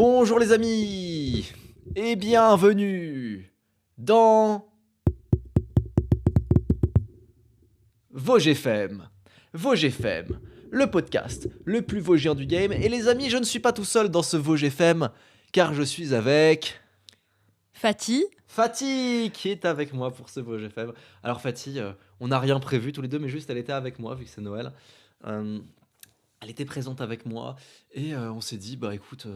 Bonjour les amis et bienvenue dans VosGFM. VosGFM, le podcast le plus vosgien du game. Et les amis, je ne suis pas tout seul dans ce VosGFM car je suis avec Fatih. Fatih qui est avec moi pour ce VosGFM. Alors Fatih, on n'a rien prévu tous les deux, mais juste elle était avec moi vu que c'est Noël. Elle était présente avec moi et on s'est dit bah écoute,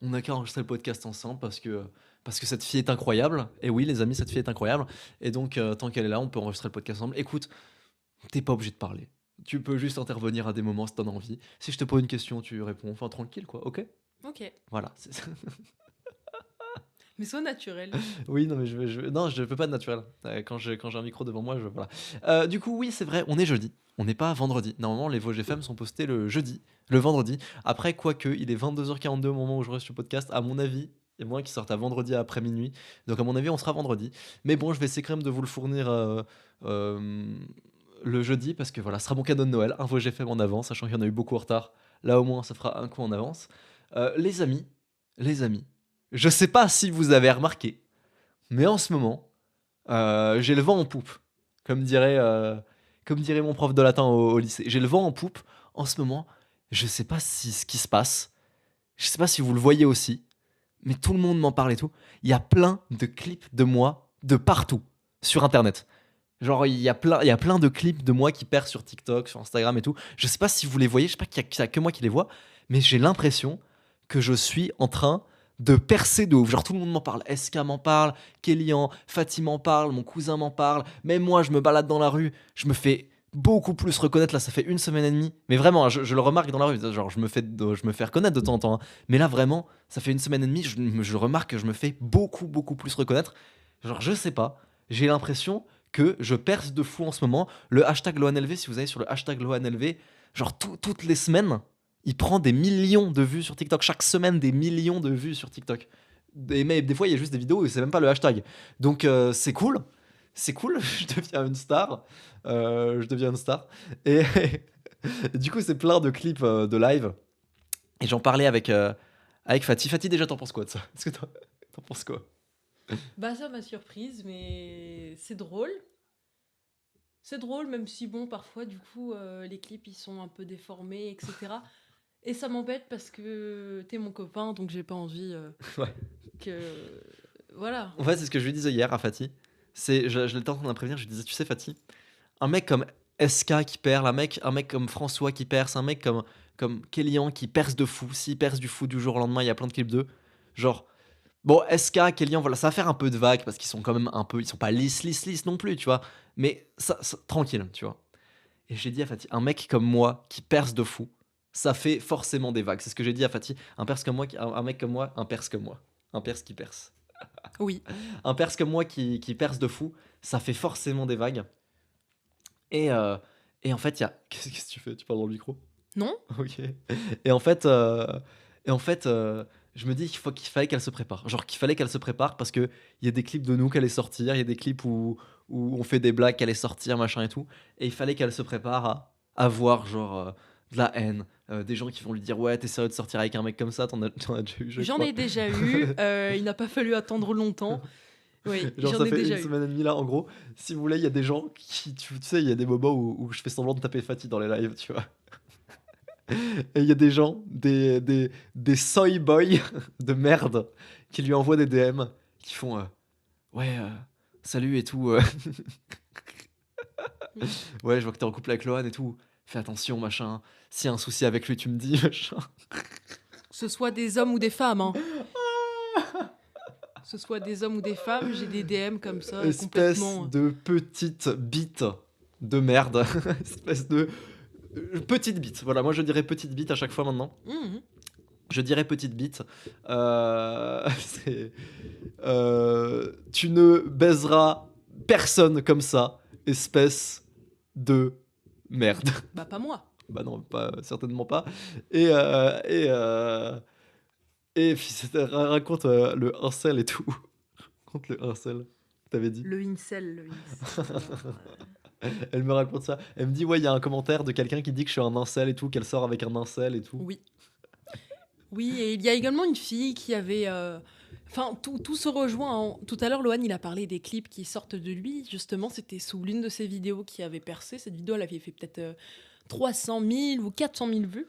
on n'a qu'à enregistrer le podcast ensemble parce que cette fille est incroyable. Et oui les amis, cette fille est incroyable. Et donc tant qu'elle est là, on peut enregistrer le podcast ensemble. Écoute, t'es pas obligé de parler. Tu peux juste intervenir à des moments si t'en as envie. Si je te pose une question, tu réponds. Enfin tranquille quoi, ok. Ok. Voilà. c'est ça. Mais sois naturel. Oui, non, mais non, je peux pas de naturel. Quand j'ai un micro devant moi, voilà. Du coup, oui, c'est vrai, on est jeudi. On n'est pas vendredi. Normalement, les VosGFM sont postés le jeudi, le vendredi. Après, quoique, il est 22h42 au moment où je reste sur le podcast. À mon avis, il y a moins qui sortent à vendredi après minuit. Donc, à mon avis, on sera vendredi. Mais bon, je vais essayer quand même de vous le fournir le jeudi parce que voilà, ce sera mon cadeau de Noël. Un VosGFM en avance, sachant qu'il y en a eu beaucoup en retard. Là, au moins, ça fera un coup en avance. Les amis, je sais pas si vous avez remarqué. Mais en ce moment, j'ai le vent en poupe, comme dirait mon prof de latin au lycée. J'ai le vent en poupe. En ce moment, je sais pas si ce qui se passe, je sais pas si vous le voyez aussi, mais tout le monde m'en parle et tout. Il y a plein de clips de moi de partout sur Internet. Genre, il y a plein de clips de moi qui percent sur TikTok, sur Instagram et tout. Je sais pas si vous les voyez, je sais pas qu'il y a que moi qui les vois, mais j'ai l'impression que je suis en train de percer de ouf. Genre, tout le monde m'en parle. SK m'en parle, Kélian, Fatih m'en parle, mon cousin m'en parle. Même moi, je me balade dans la rue, je me fais beaucoup plus reconnaître. Là, ça fait une semaine et demie. Mais vraiment, hein, je le remarque dans la rue. Genre, je me fais reconnaître de temps en temps, hein. Mais là, vraiment, ça fait une semaine et demie, je remarque que je me fais beaucoup, beaucoup plus reconnaître. Genre, je sais pas. J'ai l'impression que je perce de fou en ce moment. Le hashtag LoanLV, si vous allez sur le hashtag LoanLV, genre toutes les semaines, il prend des millions de vues sur TikTok. Chaque semaine, des millions de vues sur TikTok. Mais des fois, il y a juste des vidéos et c'est même pas le hashtag. Donc c'est cool. C'est cool, je deviens une star. Je deviens une star. Et du coup, c'est plein de clips de live. Et j'en parlais avec Fatih. Fatih, déjà, t'en penses quoi de ça? Est-ce que t'en penses quoi? Bah ça m'a surprise, mais c'est drôle. C'est drôle, même si bon, parfois du coup, les clips ils sont un peu déformés, etc. Et ça m'embête parce que t'es mon copain, donc j'ai pas envie Ouais. que... Voilà. En fait, c'est ce que je lui disais hier à Fatih. Je l'étais en train de la prévenir. Je lui disais, tu sais, Fatih, un mec comme SK qui perd, un mec comme François qui perce, un mec comme Kélian qui perce de fou. S'il perce du fou du jour au lendemain, il y a plein de clips d'eux. Genre, bon, SK, Kélian, voilà, ça va faire un peu de vagues parce qu'ils sont quand même un peu. Ils sont pas lisses non plus, tu vois. Mais tranquille, tu vois. Et j'ai dit à Fatih, un mec comme moi qui perce de fou, ça fait forcément des vagues. C'est ce que j'ai dit à Fatih. Un mec comme moi, un perce comme moi. Un perce qui perce. Oui. Un perse comme moi qui perce de fou, ça fait forcément des vagues. Et, euh, et en fait, il y a. Qu'est-ce que tu fais? Tu parles dans le micro? Non? Ok. Et en fait, euh, et en fait, je me dis qu'il fallait qu'elle se prépare. Genre qu'il fallait qu'elle se prépare parce qu'il y a des clips de nous qu'elle allait sortir, il y a des clips où on fait des blagues qu'elle allait sortir, machin et tout. Et il fallait qu'elle se prépare à voir, genre, de la haine. Des gens qui vont lui dire, ouais, t'es sérieux de sortir avec un mec comme ça? T'en as déjà eu, je J'en crois. ai déjà eu, il n'a pas fallu attendre longtemps. Oui, Genre, j'en ça ai fait une déjà eu. semaine et demie là, en gros. Si vous voulez, il y a des gens qui, tu sais, il y a des moments où je fais semblant de taper Fatih dans les lives, tu vois. Et il y a des gens, des soy boys de merde, qui lui envoient des DM, qui font ouais, salut et tout. Ouais, je vois que t'es en couple avec Lohan et tout. Fais attention, machin. S'il y a un souci avec lui, tu me dis, machin. Que ce soit des hommes ou des femmes, hein. Que ce soit des hommes ou des femmes, j'ai des DM comme ça, Espèce complètement... de petite bite de merde. Espèce de petite bite. Voilà, moi je dirais petite bite à chaque fois maintenant. Mhm. Je dirais petite bite. C'est, tu ne baiseras personne comme ça, espèce de merde. Bah pas moi. Bah non, certainement pas. Et puis raconte le incel et tout. Raconte le incel, t'avais dit. Le incel, le incel. Alors, Elle me raconte ça. Elle me dit, ouais, il y a un commentaire de quelqu'un qui dit que je suis un incel et tout, qu'elle sort avec un incel et tout. oui. Oui, et il y a également une fille qui avait. Enfin, tout se rejoint. Tout à l'heure, Lohan, il a parlé des clips qui sortent de lui. Justement, c'était sous l'une de ses vidéos qui avait percé. Cette vidéo, elle avait fait peut-être 300 000 ou 400 000 vues.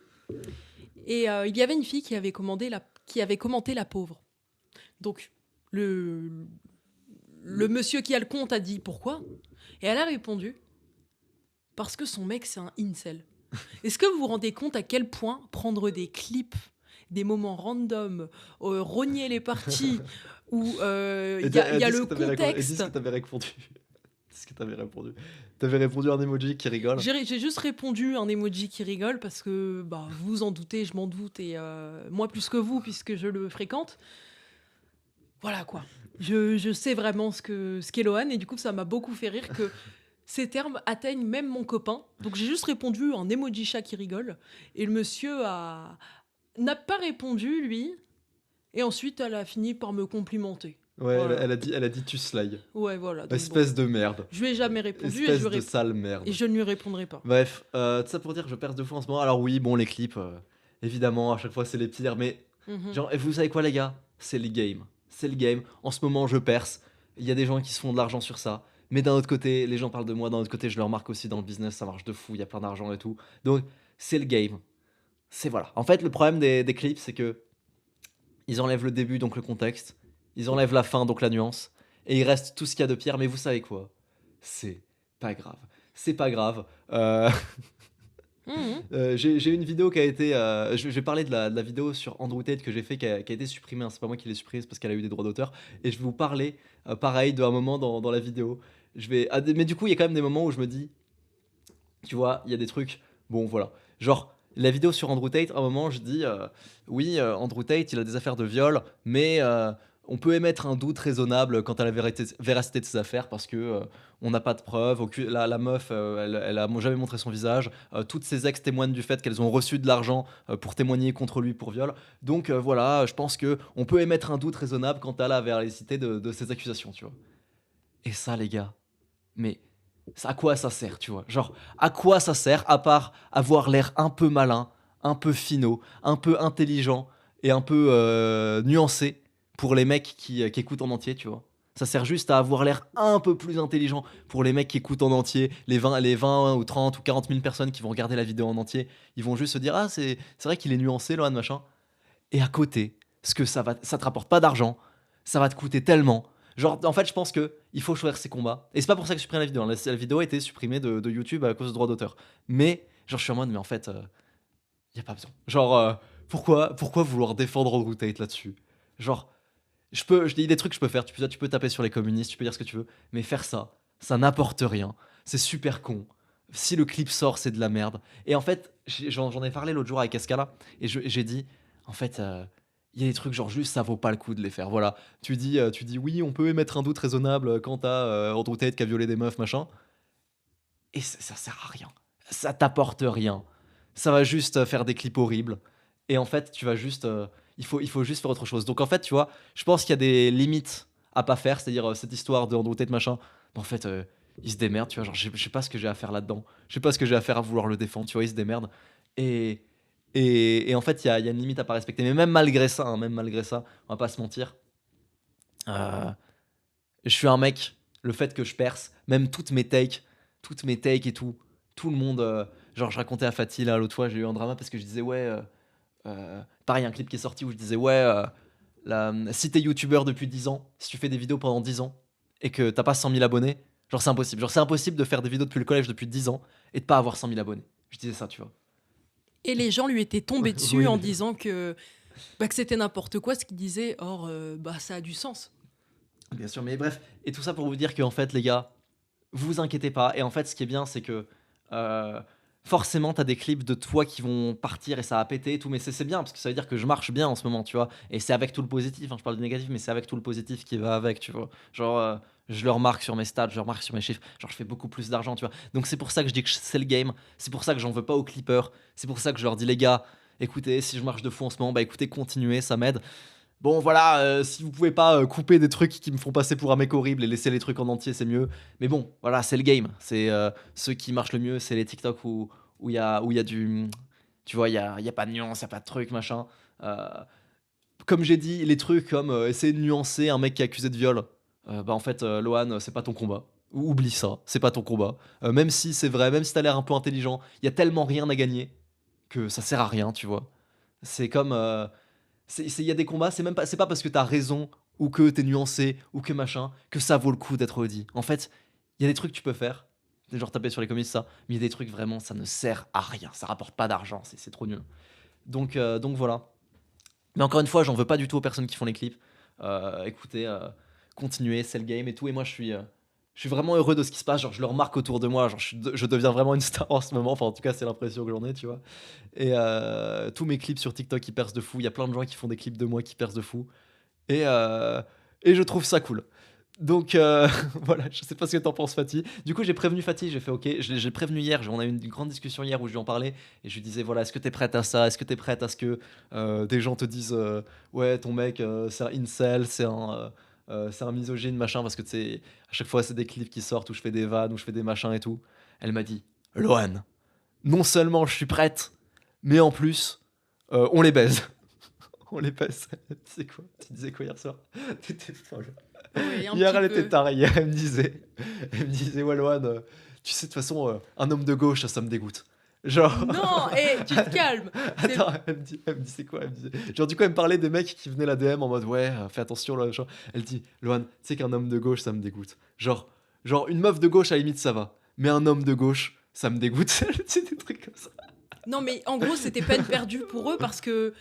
Et il y avait une fille qui avait commenté la pauvre. Donc, le, le monsieur qui a le compte a dit pourquoi. Et elle a répondu parce que son mec, c'est un incel. Est-ce que vous vous rendez compte à quel point prendre des clips, des moments random, rogner les parties, où Et il y a dis ce le que t'avais répondu. Et dis contexte. ce que t'avais répondu. Dis ce que t'avais répondu. T'avais répondu un emoji qui rigole. J'ai juste répondu un emoji qui rigole parce que bah, vous vous en doutez, je m'en doute, et moi plus que vous, puisque je le fréquente. Voilà quoi. Je sais vraiment ce qu'est Lohan, et du coup, ça m'a beaucoup fait rire que ces termes atteignent même mon copain. Donc j'ai juste répondu un emoji chat qui rigole, et le monsieur n'a pas répondu, lui, et ensuite elle a fini par me complimenter. Ouais, Voilà. elle a dit tu slide. Ouais, voilà. Donc bon, Espèce de merde. je lui ai jamais répondu, Espèce de sale et merde. je ne lui répondrai pas. Bref, tout ça pour dire que je perds de fou en ce moment. Alors oui, bon, les clips, évidemment, à chaque fois c'est les pires, mais Mhm. genre, et vous savez quoi les gars? C'est le game. C'est le game. En ce moment, je perce. Il y a des gens qui se font de l'argent sur ça. Mais d'un autre côté, les gens parlent de moi. D'un autre côté, je le remarque aussi dans le business, ça marche de fou. Il y a plein d'argent et tout. Donc, c'est le game. C'est voilà. En fait, le problème des clips, c'est que ils enlèvent le début, donc le contexte. Ils enlèvent la fin, donc la nuance. Et il reste tout ce qu'il y a de pire. Mais vous savez quoi? C'est pas grave. C'est pas grave. Mhm. J'ai une vidéo qui a été. Je vais parler de la vidéo sur Andrew Tate que j'ai fait qui a été supprimée, hein. C'est pas moi qui l'ai supprimée, c'est parce qu'elle a eu des droits d'auteur. Et je vais vous parler, pareil, d'un moment dans la vidéo. Mais du coup, il y a quand même des moments où je me dis, tu vois, il y a des trucs. Bon, voilà. Genre, la vidéo sur Andrew Tate, à un moment, je dis oui, Andrew Tate, il a des affaires de viol, mais on peut émettre un doute raisonnable quant à la véracité de ses affaires parce que on n'a pas de preuves. La meuf, elle a jamais montré son visage. Toutes ses ex témoignent du fait qu'elles ont reçu de l'argent pour témoigner contre lui pour viol. Donc voilà, je pense que on peut émettre un doute raisonnable quant à la véracité de ces accusations, tu vois. Et ça, les gars, mais à quoi ça sert, tu vois? Genre, à quoi ça sert à part avoir l'air un peu malin, un peu finot, un peu intelligent et un peu nuancé pour les mecs qui écoutent en entier, tu vois? Ça sert juste à avoir l'air un peu plus intelligent pour les mecs qui écoutent en entier, les 20 ou 30 ou 40 000 personnes qui vont regarder la vidéo en entier, ils vont juste se dire: «Ah, c'est vrai qu'il est nuancé, Lohan, machin». Et à côté, ce que ça te rapporte pas d'argent, ça va te coûter tellement. Genre, en fait, je pense que il faut choisir ses combats. Et c'est pas pour ça que je supprime la vidéo, hein. La vidéo a été supprimée de YouTube à cause de droits d'auteur. Mais, genre, je suis en mode, mais en fait, y a pas besoin. Genre, pourquoi vouloir défendre Andrew Tate là-dessus? Genre, je dis des trucs que je peux faire. Tu peux taper sur les communistes, tu peux dire ce que tu veux. Mais faire ça, ça n'apporte rien. C'est super con. Si le clip sort, c'est de la merde. Et en fait, j'en ai parlé l'autre jour avec Escala. Et j'ai dit, en fait, il y a des trucs genre juste ça vaut pas le coup de les faire. Voilà, tu dis oui, on peut émettre un doute raisonnable quant à Andrew Tate qui a violé des meufs, machin. Et ça sert à rien. Ça t'apporte rien. Ça va juste faire des clips horribles. Et en fait, tu vas juste. Il faut juste faire autre chose. Donc en fait, tu vois, je pense qu'il y a des limites à pas faire. C'est-à-dire cette histoire de Andrew Tate, machin. En fait, il se démerde, tu vois. Genre, je sais pas ce que j'ai à faire là-dedans. Je sais pas ce que j'ai à faire à vouloir le défendre, tu vois, il se démerde. Et, et en fait, il y a une limite à pas respecter. Mais même malgré ça, on va pas se mentir. euh, je suis un mec, le fait que je perce, même toutes mes takes et tout le monde. Genre, je racontais à Fatih là l'autre fois, j'ai eu un drama parce que je disais, ouais, pareil, un clip qui est sorti où je disais, ouais, si t'es youtubeur depuis 10 ans, si tu fais des vidéos pendant 10 ans et que t'as pas 100 000 abonnés, genre, c'est impossible. Genre, c'est impossible de faire des vidéos depuis le collège depuis 10 ans et de pas avoir 100 000 abonnés. Je disais ça, tu vois. Et les gens lui étaient tombés dessus Oui, en mais disant que c'était n'importe quoi ce qu'il disait. Or, bah, ça a du sens. bien sûr, mais bref, et tout ça pour vous dire qu'en fait, les gars, vous inquiétez pas. Et en fait, ce qui est bien, c'est que euh, forcément, t'as des clips de toi qui vont partir et ça va péter et tout. Mais c'est bien parce que ça veut dire que je marche bien en ce moment, tu vois. Et c'est avec tout le positif, hein. Je parle du négatif, mais c'est avec tout le positif qui va avec, tu vois. Genre, je le remarque sur mes stats, je le remarque sur mes chiffres. Genre, je fais beaucoup plus d'argent, tu vois. Donc, c'est pour ça que je dis que c'est le game. C'est pour ça que j'en veux pas aux clippers. C'est pour ça que je leur dis, les gars, écoutez, si je marche de fou en ce moment, bah écoutez, continuez, ça m'aide. Bon, voilà, si vous pouvez pas couper des trucs qui me font passer pour un mec horrible et laisser les trucs en entier, c'est mieux. Mais bon, voilà, c'est le game. C'est ceux qui marchent le mieux, c'est les TikTok où il y a du. Tu vois, il y a pas de nuance, il y a pas de truc, machin. Euh, Comme j'ai dit, les trucs comme essayer de nuancer un mec qui est accusé de viol, bah en fait, Lohan, c'est pas ton combat. Oublie ça, c'est pas ton combat. Même si c'est vrai, même si t'as l'air un peu intelligent, il y a tellement rien à gagner que ça sert à rien, tu vois. C'est comme. Il y a des combats, c'est pas parce que t'as raison ou que t'es nuancé ou que machin que ça vaut le coup d'être Audi. En fait, il y a des trucs que tu peux faire, genre taper sur les comics, ça, mais il y a des trucs vraiment, ça ne sert à rien, ça rapporte pas d'argent, c'est trop nul. Donc voilà. Mais encore une fois, j'en veux pas du tout aux personnes qui font les clips. Écoutez, continuez, c'est le game et tout. Et moi, je suis vraiment heureux de ce qui se passe. Genre, je le remarque autour de moi. Genre, je deviens vraiment une star en ce moment. Enfin, en tout cas, c'est l'impression que j'en ai, tu vois. Et tous mes clips sur TikTok, ils percent de fou. Il y a plein de gens qui font des clips de moi qui percent de fou. Et, euh, et je trouve ça cool. Donc voilà, je sais pas ce que t'en penses, Fatih. Du coup, j'ai prévenu Fatih, j'ai fait ok, j'ai prévenu hier, on a eu une grande discussion hier où je lui en parlais et je lui disais voilà, est-ce que t'es prête à ça? Est-ce que t'es prête à ce que des gens te disent ouais, ton mec c'est un incel, c'est un misogyne, machin, parce que tu sais, à chaque fois c'est des clips qui sortent où je fais des vannes, où je fais des machins et tout. Elle m'a dit Lohan, non seulement je suis prête, mais en plus, on les baise. On les baise. Tu sais quoi? Tu disais quoi hier soir? T'étais folle. Oui, un Hier, petit elle était peu. tarée. Hier, elle me disait, Walwan, tu sais, de toute façon, un homme de gauche, ça me dégoûte. Genre. Non, hé, tu te calmes. C'est Attends, elle me dit, c'est quoi? Elle me disait. Genre, du coup, elle me parlait des mecs qui venaient la DM en mode, ouais, fais attention, là, genre. Elle dit, Loan, tu sais qu'un homme de gauche, ça me dégoûte. Genre, une meuf de gauche, à la limite, ça va. Mais un homme de gauche, ça me dégoûte. C'est des trucs comme ça. Non, mais en gros, c'était peine perdue pour eux parce que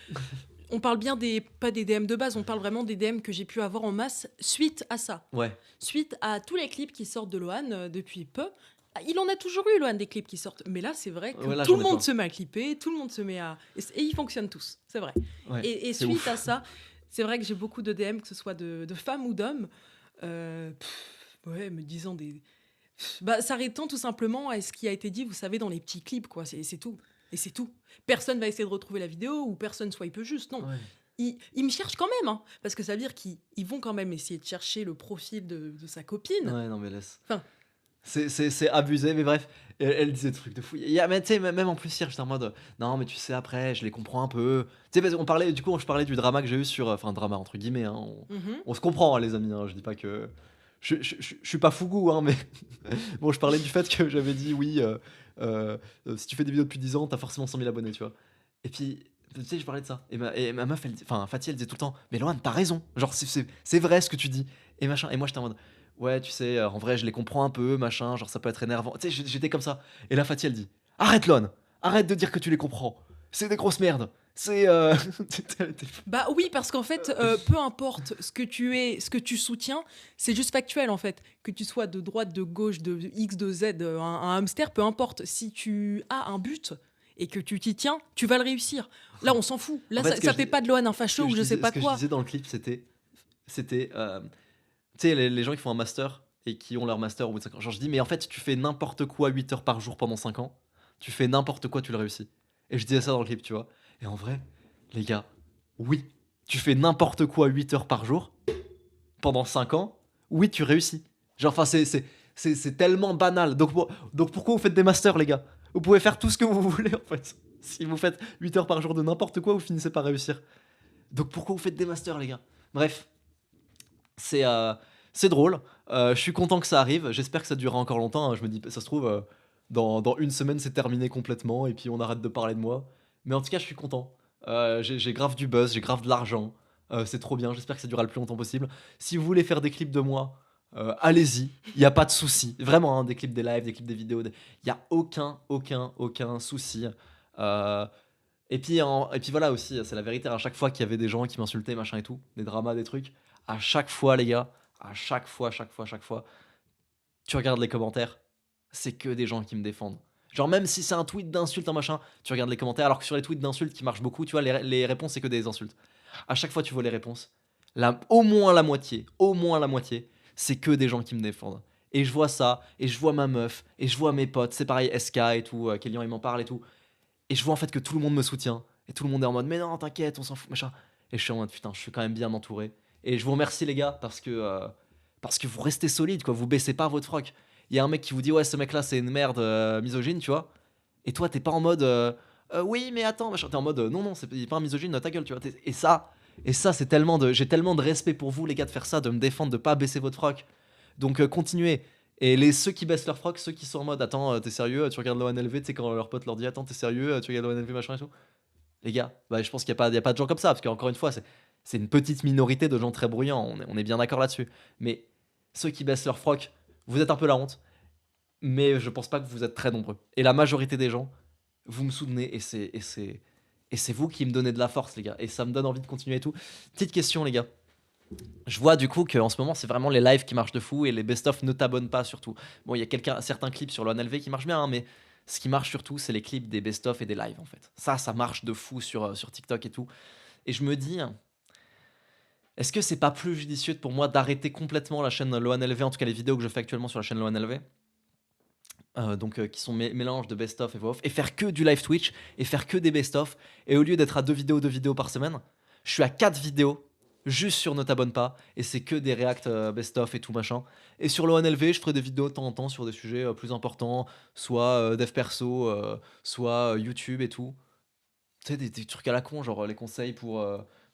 on parle bien des pas des DM de base, on parle vraiment des DM que j'ai pu avoir en masse suite à ça. Ouais, Suite à tous les clips qui sortent de Lohan depuis peu. Il en a toujours eu, Lohan, des clips qui sortent. Mais là, c'est vrai que ouais, là, tout j'en le ai monde plein. se met à clipper, tout le monde se met à... Et ils fonctionnent tous, c'est vrai. Ouais, Et c'est suite à ouf. ça, c'est vrai que j'ai beaucoup de DM, que ce soit de femmes ou d'hommes, ouais, me disant des... Bah, s'arrêtant tout simplement à ce qui a été dit, vous savez, dans les petits clips, quoi. C'est tout. Et c'est tout. Personne va essayer de retrouver la vidéo ou personne swipe juste. Non. Ouais. Ils me cherchent quand même, hein, parce que ça veut dire qu'ils vont quand même essayer de chercher le profil de sa copine. Ouais, non, mais laisse. Enfin, C'est abusé, mais bref, elle disait des trucs de fou. Mais tu sais, même en plus, hier, j'étais en mode, non, mais tu sais, après, je les comprends un peu. Tu sais, parce qu'on parlait, du coup, je parlais du drama que j'ai eu sur. Enfin, drama, entre guillemets, hein, mhm. on se comprend, hein, les amis, hein, je dis pas que. Je suis pas fougou, hein, mais. Bon, je parlais du fait que j'avais dit, oui, si tu fais des vidéos depuis 10 ans, t'as forcément 100 000 abonnés, tu vois. Et puis, tu sais, je parlais de ça. Et ma meuf, enfin, Fatih, elle disait tout le temps, mais Lohan, t'as raison. Genre, c'est vrai ce que tu dis. Et machin. Et moi, j'étais en mode. Ouais, tu sais, en vrai, je les comprends un peu, machin, genre ça peut être énervant. Tu sais, j'étais comme ça. Et là, Fatih, elle dit arrête, Lon, arrête de dire que tu les comprends. C'est des grosses merdes. C'est. Elle était Bah oui, parce qu'en fait, peu importe ce que tu es, ce que tu soutiens, c'est juste factuel en fait. Que tu sois de droite, de gauche, de X, de Z, un hamster, peu importe. Si tu as un but et que tu t'y tiens, tu vas le réussir. Là, on s'en fout. En Là, fait, ça fait pas de Lohan un ce facho que ou je je sais disais, pas ce que je quoi. disais dans le clip, c'était, tu sais, les gens qui font un master et qui ont leur master au bout de 5 ans. Genre, je dis, mais en fait, tu fais n'importe quoi 8 heures par jour pendant 5 ans. Tu fais n'importe quoi, tu le réussis. Et je disais ça dans le clip, tu vois. Et en vrai, les gars, oui, tu fais n'importe quoi 8 heures par jour pendant 5 ans. Oui, tu réussis. Genre, enfin, c'est tellement banal. Donc pourquoi vous faites des masters, les gars? Vous pouvez faire tout ce que vous voulez, en fait. Si vous faites 8 heures par jour de n'importe quoi, vous finissez par réussir. Donc pourquoi vous faites des masters, les gars? Bref, c'est euh, c'est drôle. Je suis content que ça arrive. J'espère que ça durera encore longtemps, hein. Je me dis, ça se trouve, dans une semaine, c'est terminé complètement et puis on arrête de parler de moi. Mais en tout cas, je suis content. J'ai grave du buzz, j'ai grave de l'argent. C'est trop bien. J'espère que ça durera le plus longtemps possible. Si vous voulez faire des clips de moi, allez-y. Il n'y a pas de souci. Vraiment, hein, des clips, des lives, des clips, des vidéos. Il n'y a aucun souci. Euh, et puis voilà aussi, c'est la vérité. À chaque fois qu'il y avait des gens qui m'insultaient, machin et tout, des dramas, des trucs, à chaque fois, les gars, à chaque fois, tu regardes les commentaires, c'est que des gens qui me défendent. Genre, même si c'est un tweet d'insulte, un machin, tu regardes les commentaires, alors que sur les tweets d'insultes qui marchent beaucoup, tu vois, les réponses, c'est que des insultes. À chaque fois, tu vois les réponses. Au moins la moitié, c'est que des gens qui me défendent. Et je vois ça, et je vois ma meuf, et je vois mes potes, c'est pareil, SK et tout, Kélian, il m'en parle et tout. Et je vois en fait que tout le monde me soutient. Et tout le monde est en mode, mais non, t'inquiète, on s'en fout, machin. Et je suis en mode, putain, je suis quand même bien entouré. Et je vous remercie, les gars, parce que vous restez solide, quoi. Vous baissez pas votre froc. Il y a un mec qui vous dit, ouais, ce mec-là, c'est une merde misogyne, tu vois. Et toi, t'es pas en mode, Oui, mais attends, machin. T'es en mode non, non, c'est pas un misogyne, ta gueule, tu vois. Et ça, c'est tellement de. J'ai tellement de respect pour vous, les gars, de faire ça, de me défendre, de pas baisser votre froc. Donc continuez. Et ceux qui baissent leur froc, ceux qui sont en mode attends, t'es sérieux, tu regardes l'ONLV, tu sais, quand leur pote leur dit attends, t'es sérieux, tu regardes l'ONLV, machin et tout. Les gars, bah, je pense qu'il y a pas de gens comme ça, parce qu'encore une fois, c'est une petite minorité de gens très bruyants, on est bien d'accord là-dessus. Mais ceux qui baissent leur froc, vous êtes un peu la honte, mais je pense pas que vous êtes très nombreux. Et la majorité des gens, vous me soutenez, et c'est vous qui me donnez de la force, les gars. Et ça me donne envie de continuer et tout. Petite question, les gars. Je vois du coup qu'en ce moment, c'est vraiment les lives qui marchent de fou et les best-of ne t'abonnent pas surtout. Bon, il y a certains clips sur l'ONLV qui marchent bien, hein, mais ce qui marche surtout, c'est les clips des best-of et des lives en fait. Ça marche de fou sur TikTok et tout. Et je me dis, est-ce que c'est pas plus judicieux pour moi d'arrêter complètement la chaîne l'ONLV, en tout cas les vidéos que je fais actuellement sur la chaîne l'ONLV, donc qui sont mélange de best-of et voix-off, et faire que du live Twitch, et faire que des best-of, et au lieu d'être à 2 vidéos par semaine, je suis à 4 vidéos, juste sur Ne t'abonne pas, et c'est que des react best-of et tout machin. Et sur l'ONLV, je ferai des vidéos de temps en temps sur des sujets plus importants, soit dev perso, soit YouTube et tout. Tu sais, des trucs à la con, genre les conseils pour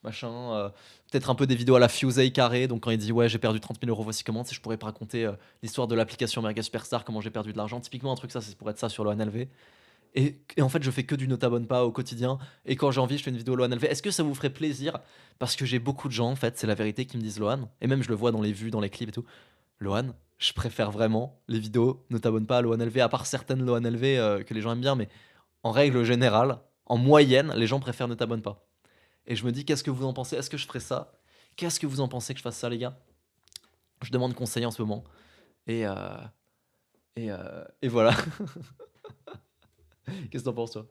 machin. Peut-être un peu des vidéos à la Fusey carré. Donc, quand il dit ouais, j'ai perdu 30 000 euros, voici comment. Si je pourrais pas raconter l'histoire de l'application Mega Superstar, comment j'ai perdu de l'argent. Typiquement, un truc, ça, c'est pour être ça sur le NLV. Et en fait, je fais que du ne t'abonne pas au quotidien. Et quand j'ai envie, je fais une vidéo LoanLV. Est-ce que ça vous ferait plaisir? Parce que j'ai beaucoup de gens, en fait, c'est la vérité, qui me disent Loan. Et même, je le vois dans les vues, dans les clips et tout. Loan, je préfère vraiment les vidéos ne t'abonne pas à l'ONLV, à part certaines l'ONLV que les gens aiment bien. Mais en règle générale, en moyenne, les gens préfèrent ne t'abonne pas. Et je me dis, qu'est-ce que vous en pensez? Est-ce que je ferais ça? Qu'est-ce que vous en pensez que je fasse ça, les gars? Je demande conseil en ce moment. Et, euh, et voilà. Qu'est-ce que t'en penses, toi?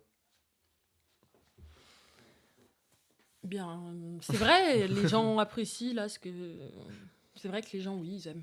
Bien, c'est vrai, les gens apprécient là ce que. C'est vrai que les gens, oui, ils aiment.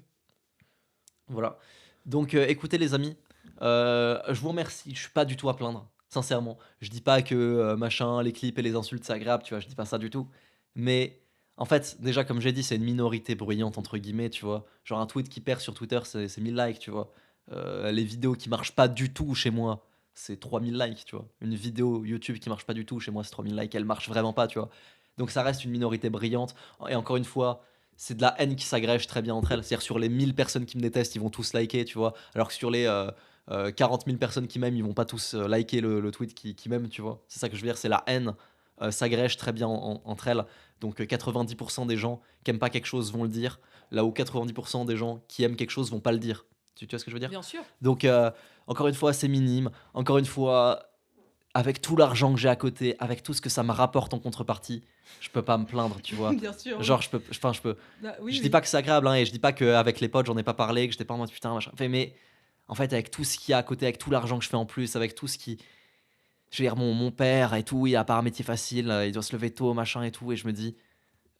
Voilà. Donc, écoutez, les amis, je vous remercie. Je suis pas du tout à plaindre, sincèrement. Je dis pas que machin, les clips et les insultes, c'est agréable, tu vois. Je dis pas ça du tout. Mais en fait, déjà, comme j'ai dit, c'est une minorité bruyante, entre guillemets, tu vois. Genre, un tweet qui perd sur Twitter, c'est 1000 likes, tu vois. Les vidéos qui marchent pas du tout chez moi, c'est 3000 likes, tu vois. Une vidéo YouTube qui marche pas du tout chez moi, c'est 3000 likes. Elle marche vraiment pas, tu vois. Donc, ça reste une minorité brillante. Et encore une fois, c'est de la haine qui s'agrège très bien entre elles. C'est-à-dire sur les 1000 personnes qui me détestent, ils vont tous liker, tu vois. Alors que sur les 40 000 personnes qui m'aiment, ils vont pas tous liker le tweet qui m'aiment, tu vois. C'est ça que je veux dire, c'est la haine s'agrège très bien entre elles. Donc 90% des gens qui aiment pas quelque chose vont le dire, là où 90% des gens qui aiment quelque chose vont pas le dire. Tu vois ce que je veux dire? Bien sûr. Donc encore une fois, c'est minime. Encore une fois, avec tout l'argent que j'ai à côté, avec tout ce que ça me rapporte en contrepartie, je peux pas me plaindre, tu vois. Bien sûr, oui. Genre, je peux, Bah, oui, je dis oui. pas que c'est agréable, hein, et je dis pas qu'avec les potes, j'en ai pas parlé, que j'étais pas en mode putain, machin. Mais en fait, avec tout ce qu'il y a à côté, avec tout l'argent que je fais en plus, avec tout ce qui. Je veux dire, mon père et tout, il a pas un métier facile, il doit se lever tôt, machin et tout, et je me dis,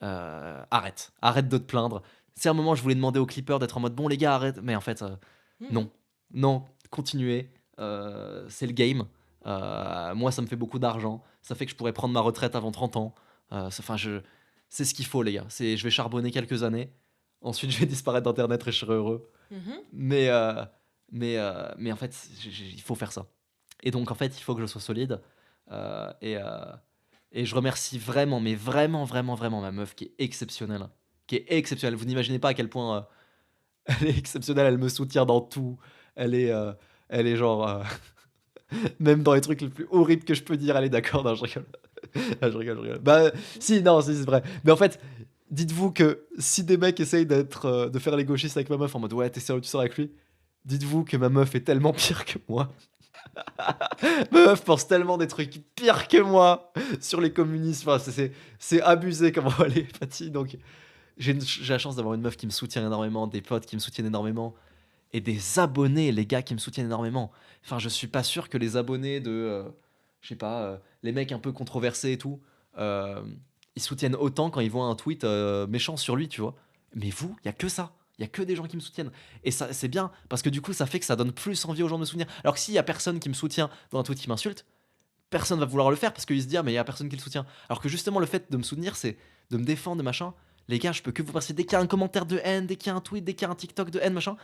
arrête de te plaindre. C'est un moment, je voulais demander aux clippers d'être en mode bon, les gars, arrête. Mais en fait, Mhm. non. Non, continuez. C'est le game. Moi, ça me fait beaucoup d'argent. Ça fait que je pourrais prendre ma retraite avant 30 ans. Enfin, c'est ce qu'il faut, les gars. Je vais charbonner quelques années. Ensuite, je vais disparaître d'Internet et je serai heureux. Mhm. Mais en fait, il faut faire ça. Et donc, en fait, il faut que je sois solide. Et je remercie vraiment, mais vraiment, vraiment, vraiment ma meuf qui est exceptionnelle. Qui est exceptionnelle. Vous n'imaginez pas à quel point elle est exceptionnelle. Elle me soutient dans tout. Elle est, euh, elle est genre. Même dans les trucs les plus horribles que je peux dire, elle est d'accord. Non, je rigole. Ah, je rigole. Bah, si, non, si, c'est vrai. Mais en fait, dites-vous que si des mecs essayent de faire les gauchistes avec ma meuf en mode ouais, t'es sérieux, tu sors avec lui, dites-vous que ma meuf est tellement pire que moi. Ma meuf pense tellement des trucs pires que moi sur les communistes. Enfin, c'est abusé comment elle est, Fatih. Donc, j'ai la chance d'avoir une meuf qui me soutient énormément, des potes qui me soutiennent énormément, et des abonnés, les gars qui me soutiennent énormément. Enfin, je suis pas sûr que les abonnés je sais pas, les mecs un peu controversés et tout, euh, ils soutiennent autant quand ils voient un tweet méchant sur lui, tu vois. Mais vous, il y a que ça. Il y a que des gens qui me soutiennent. Et ça, c'est bien, parce que du coup, ça fait que ça donne plus envie aux gens de me soutenir. Alors que s'il y a personne qui me soutient dans un tweet qui m'insulte, personne va vouloir le faire parce qu'il se dit, ah, mais il y a personne qui le soutient. Alors que justement, le fait de me soutenir, c'est de me défendre, de machin. Les gars, je peux que vous remercier. Dès qu'il y a un commentaire de haine, dès qu'il y a un tweet, dès qu'il y a un TikTok de haine, machin,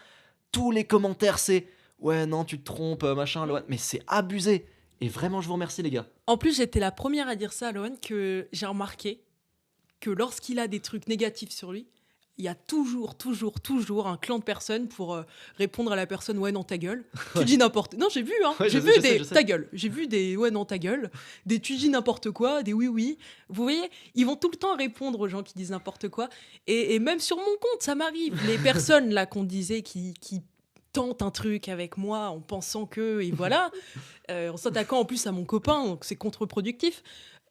tous les commentaires, c'est ouais, non, tu te trompes, machin, Mhm. mais c'est abusé. Et vraiment, je vous remercie, les gars. En plus, j'étais la première à dire ça à Lohan, que j'ai remarqué que lorsqu'il a des trucs négatifs sur lui, il y a toujours un clan de personnes pour répondre à la personne ouais non ta gueule. Tu Ouais, dis n'importe. Non, j'ai vu ouais, j'ai vu je sais, des je sais. ta gueule. J'ai vu des ouais non ta gueule, des tu dis n'importe quoi, des oui oui. Vous voyez, ils vont tout le temps répondre aux gens qui disent n'importe quoi et même sur mon compte, ça m'arrive. Les personnes là qu'on disait qui tentent un truc avec moi en pensant que et voilà, en s'attaquant en plus à mon copain, donc c'est contre-productif.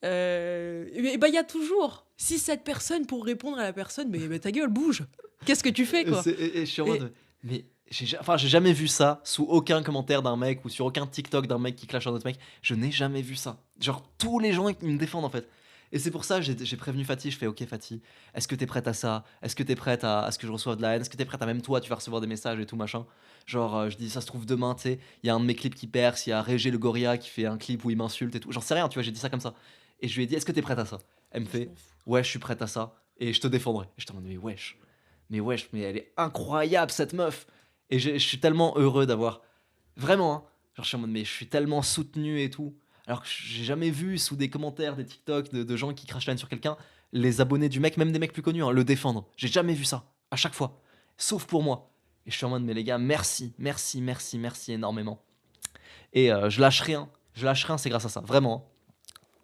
Et bah, il y a toujours 6-7 personnes pour répondre à la personne, mais ta gueule, bouge. Qu'est-ce que tu fais, quoi? Et je suis en Et mode, mais enfin, j'ai jamais vu ça sous aucun commentaire d'un mec ou sur aucun TikTok d'un mec qui clash un autre mec. Je n'ai jamais vu ça. Genre, tous les gens ils me défendent en fait. Et c'est pour ça j'ai prévenu Fatih. Je fais, ok Fatih, est-ce que t'es prête à ça? Est-ce que t'es prête à ce que je reçoive de la haine? Est-ce que t'es prête à même toi, tu vas recevoir des messages et tout machin? Genre, je dis, ça se trouve demain, tu sais, il y a un de mes clips qui perce, il y a Régé le gorilla qui fait un clip où il m'insulte et tout. J'en sais rien, tu vois, j'ai dit ça comme ça. Et je lui ai dit, est-ce que t'es prête à ça? Elle me je fait, m'en fous. ouais, je suis prête à ça et je te défendrai. Et je te demande, mais wesh. Mais wesh, mais elle est incroyable cette meuf. Et je suis tellement heureux d'avoir. Vraiment, hein. Genre, je suis en mode, mais je suis tellement soutenu et tout. Alors que j'ai jamais vu sous des commentaires, des TikTok de gens qui crachent la haine sur quelqu'un, les abonnés du mec, même des mecs plus connus, hein, le défendre. J'ai jamais vu ça. À chaque fois. Sauf pour moi. Et je suis en mode, mais les gars, merci, merci, merci, merci énormément. Et je lâche rien. Je lâche rien, c'est grâce à ça. Vraiment, hein.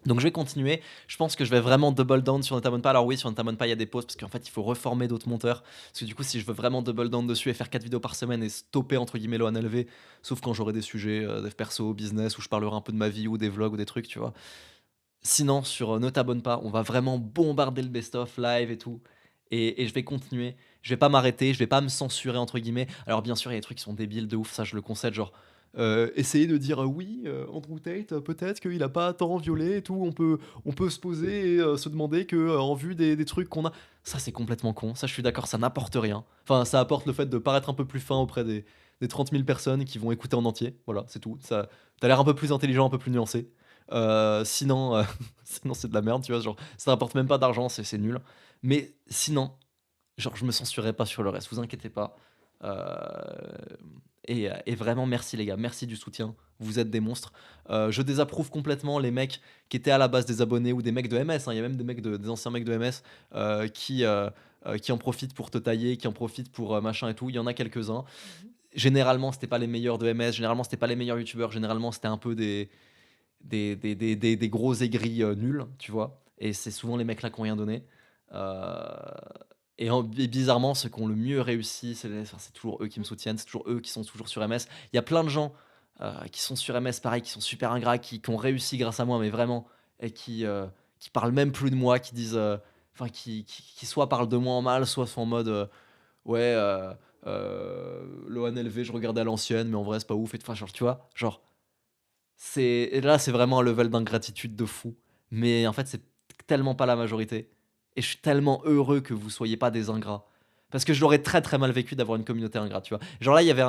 Donc je vais continuer. Je pense que je vais vraiment double down sur Notamon.py. Alors oui, sur Notamon.py, il y a des pauses parce qu'en fait, il faut reformer d'autres monteurs. Parce que du coup, si je veux vraiment double down dessus et faire 4 vidéos par semaine et stopper entre guillemets Loan LV, sauf quand j'aurai des sujets dev perso, business, où je parlerai un peu de ma vie ou des vlogs ou des trucs, tu vois. Sinon, sur Ne t'abonne pas, on va vraiment bombarder le best-of live et tout. Et je vais continuer. Je vais pas m'arrêter, je vais pas me censurer entre guillemets. Alors bien sûr, il y a des trucs qui sont débiles de ouf, ça je le concède, genre essayer de dire oui, Andrew Tate, peut-être qu'il a pas tant violé et tout. On peut se poser et se demander que en vue des trucs qu'on a, ça c'est complètement con. Ça je suis d'accord, ça n'apporte rien. Enfin, ça apporte le fait de paraître un peu plus fin auprès des 30 000 personnes qui vont écouter en entier. Voilà, c'est tout. Ça, t'as l'air un peu plus intelligent, un peu plus nuancé. Sinon, sinon c'est de la merde, tu vois. Genre, ça rapporte même pas d'argent, c'est nul. Mais sinon, genre, je me censurerai pas sur le reste, vous inquiétez pas. Euh, et vraiment, merci les gars, merci du soutien. Vous êtes des monstres. Je désapprouve complètement les mecs qui étaient à la base des abonnés ou des mecs de MS, hein. Il y a même des mecs des anciens mecs de MS qui en profitent pour te tailler, qui en profitent pour machin et tout. Il y en a quelques-uns. Mhm. Généralement, c'était pas les meilleurs de MS. Généralement, c'était pas les meilleurs youtubeurs. Généralement, c'était un peu des gros aigris nuls, tu vois. Et c'est souvent les mecs là qui ont rien donné. Euh, et bizarrement, ceux qui ont le mieux réussi, enfin, c'est toujours eux qui me soutiennent, c'est toujours eux qui sont toujours sur MS. Il y a plein de gens qui sont sur MS, pareil, qui sont super ingrats, qui ont réussi grâce à moi, mais vraiment, et qui parlent même plus de moi, qui disent. Enfin, qui soit parlent de moi en mal, soit sont en mode ouais, Lohan LV, je regardais à l'ancienne, mais en vrai, c'est pas ouf. Et, enfin, genre, tu vois, genre, et là, c'est vraiment un level d'ingratitude de fou. Mais en fait, c'est tellement pas la majorité. Et je suis tellement heureux que vous soyez pas des ingrats. Parce que je l'aurais très très mal vécu d'avoir une communauté ingrate, tu vois. Genre là, il y avait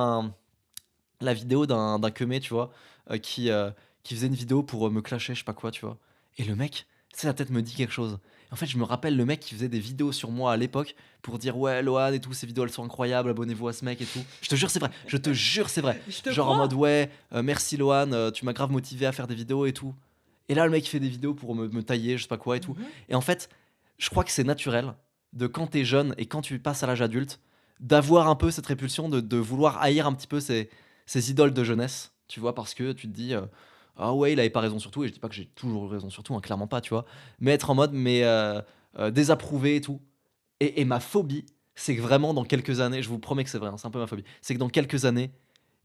la vidéo d'un Kemé, tu vois, qui faisait une vidéo pour me clasher, je sais pas quoi, tu vois. Et le mec, c'est la tête me dit quelque chose. En fait, je me rappelle le mec qui faisait des vidéos sur moi à l'époque pour dire ouais, Lohan et tout, ces vidéos elles sont incroyables, abonnez-vous à ce mec et tout. Je te jure, c'est vrai. Je te jure, c'est vrai. Je te Genre en mode crois. ouais, merci Lohan, tu m'as grave motivé à faire des vidéos et tout. Et là, le mec il fait des vidéos pour me tailler, je sais pas quoi et tout. Mhm. Et en fait, je crois que c'est naturel de quand t'es jeune et quand tu passes à l'âge adulte, d'avoir un peu cette répulsion de vouloir haïr un petit peu ces idoles de jeunesse, tu vois, parce que tu te dis ah ouais, il avait pas raison sur tout, et je dis pas que j'ai toujours eu raison sur tout, hein, clairement pas, tu vois, mais être en mode mais désapprouvé et tout. Et ma phobie, c'est que vraiment dans quelques années, je vous promets que c'est vrai, hein, c'est un peu ma phobie, c'est que dans quelques années,